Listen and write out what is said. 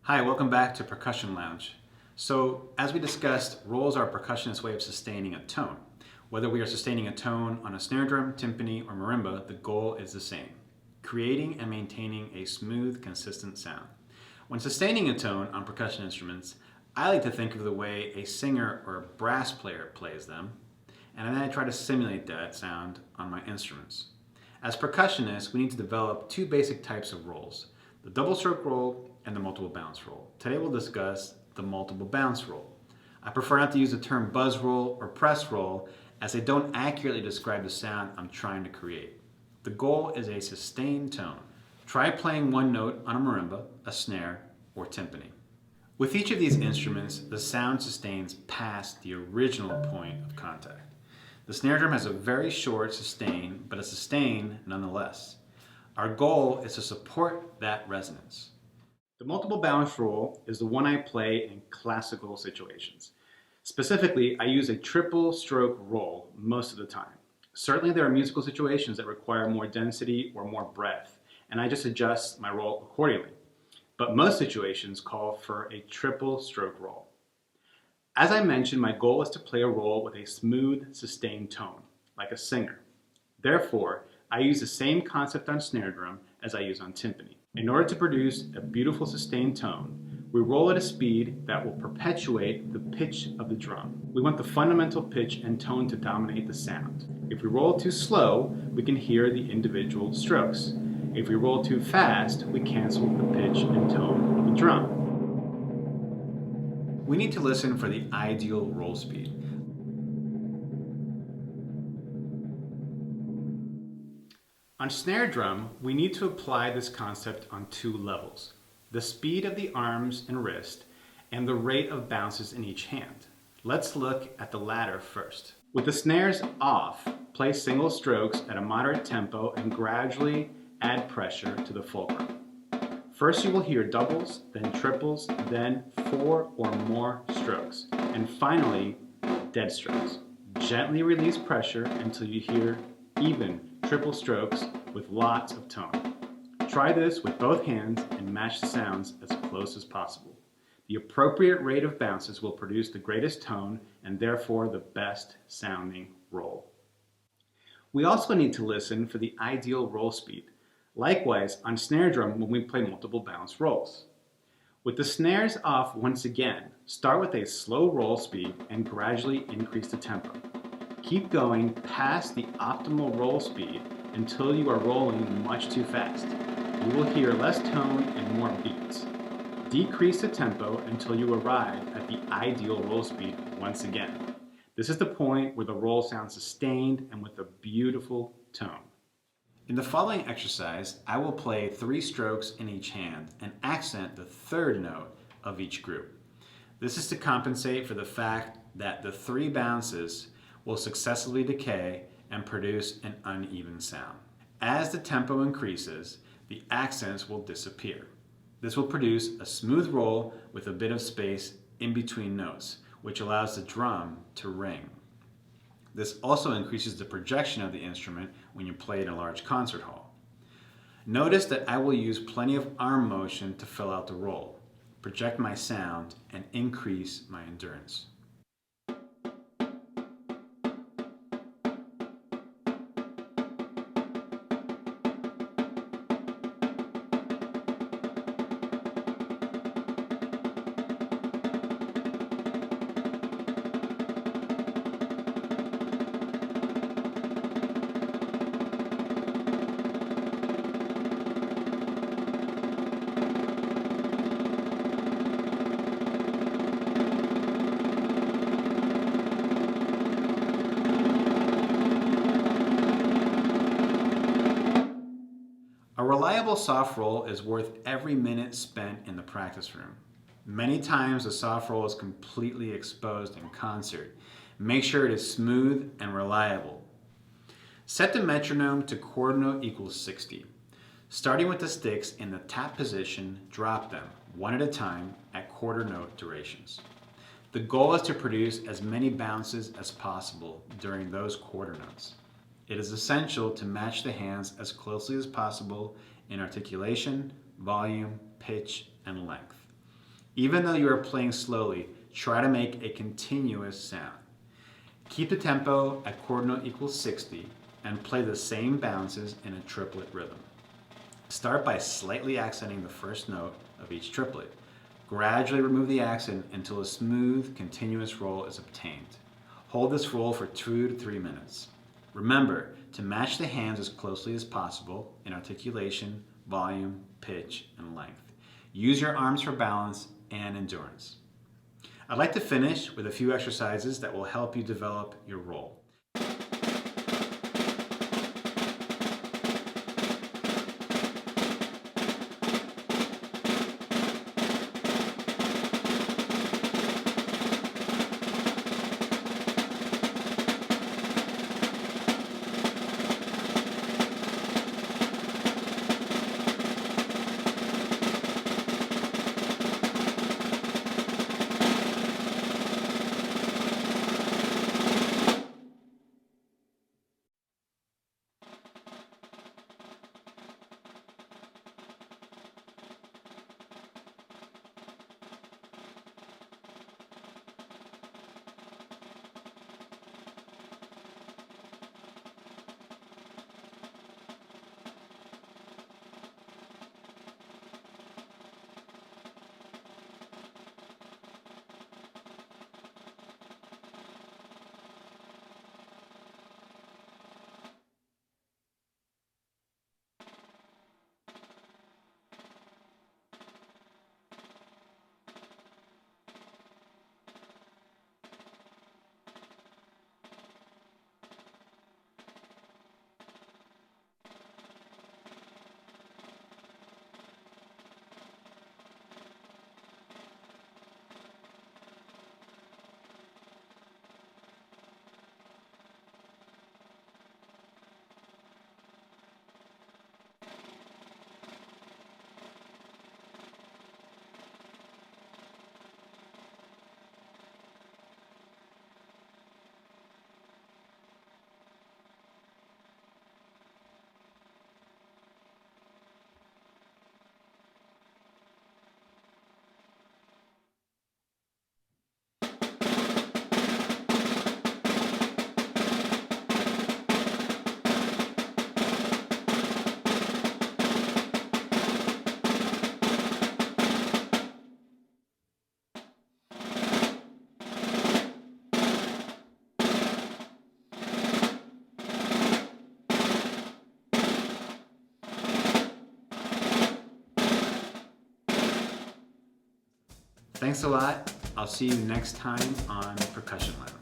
Hi, welcome back to Percussion Lounge. So, as we discussed, rolls are a percussionist's way of sustaining a tone. Whether we are sustaining a tone on a snare drum, timpani, or marimba, the goal is the same: creating and maintaining a smooth, consistent sound. When sustaining a tone on percussion instruments, I like to think of the way a singer or a brass player plays them, and then I try to simulate that sound on my instruments. As percussionists, we need to develop two basic types of rolls: the double stroke roll and the multiple bounce roll. Today we'll discuss the multiple bounce roll. I prefer not to use the term buzz roll or press roll, as they don't accurately describe the sound I'm trying to create. The goal is a sustained tone. Try playing one note on a marimba, a snare, or timpani. With each of these instruments, the sound sustains past the original point of contact. The snare drum has a very short sustain, but a sustain nonetheless. Our goal is to support that resonance. The multiple bounce roll is the one I play in classical situations. Specifically, I use a triple stroke roll most of the time. Certainly there are musical situations that require more density or more breadth, and I just adjust my roll accordingly. But most situations call for a triple stroke roll. As I mentioned, my goal is to play a roll with a smooth, sustained tone, like a singer. Therefore, I use the same concept on snare drum as I use on timpani. In order to produce a beautiful sustained tone, we roll at a speed that will perpetuate the pitch of the drum. We want the fundamental pitch and tone to dominate the sound. If we roll too slow, we can hear the individual strokes. If we roll too fast, we cancel the pitch and tone of the drum. We need to listen for the ideal roll speed. On snare drum, we need to apply this concept on two levels: the speed of the arms and wrist, and the rate of bounces in each hand. Let's look at the latter first. With the snares off, play single strokes at a moderate tempo and gradually add pressure to the fulcrum. First you will hear doubles, then triples, then 4 or more strokes, and finally dead strokes. Gently release pressure until you hear even triple strokes with lots of tone. Try this with both hands and match the sounds as close as possible. The appropriate rate of bounces will produce the greatest tone and therefore the best sounding roll. We also need to listen for the ideal roll speed. Likewise, on snare drum when we play multiple bounce rolls. With the snares off once again, start with a slow roll speed and gradually increase the tempo. Keep going past the optimal roll speed until you are rolling much too fast. You will hear less tone and more beats. Decrease the tempo until you arrive at the ideal roll speed once again. This is the point where the roll sounds sustained and with a beautiful tone. In the following exercise, I will play 3 strokes in each hand and accent the third note of each group. This is to compensate for the fact that the 3 bounces will successively decay and produce an uneven sound. As the tempo increases, the accents will disappear. This will produce a smooth roll with a bit of space in between notes, which allows the drum to ring. This also increases the projection of the instrument when you play in a large concert hall. Notice that I will use plenty of arm motion to fill out the roll, project my sound, and increase my endurance. A reliable soft roll is worth every minute spent in the practice room. Many times the soft roll is completely exposed in concert. Make sure it is smooth and reliable. Set the metronome to quarter note equals 60. Starting with the sticks in the tap position, drop them one at a time at quarter note durations. The goal is to produce as many bounces as possible during those quarter notes. It is essential to match the hands as closely as possible in articulation, volume, pitch, and length. Even though you are playing slowly, try to make a continuous sound. Keep the tempo at quarter note equals 60 and play the same bounces in a triplet rhythm. Start by slightly accenting the first note of each triplet. Gradually remove the accent until a smooth, continuous roll is obtained. Hold this roll for 2 to 3 minutes. Remember to match the hands as closely as possible in articulation, volume, pitch, and length. Use your arms for balance and endurance. I'd like to finish with a few exercises that will help you develop your roll. Thanks a lot. I'll see you next time on Percussion Lab.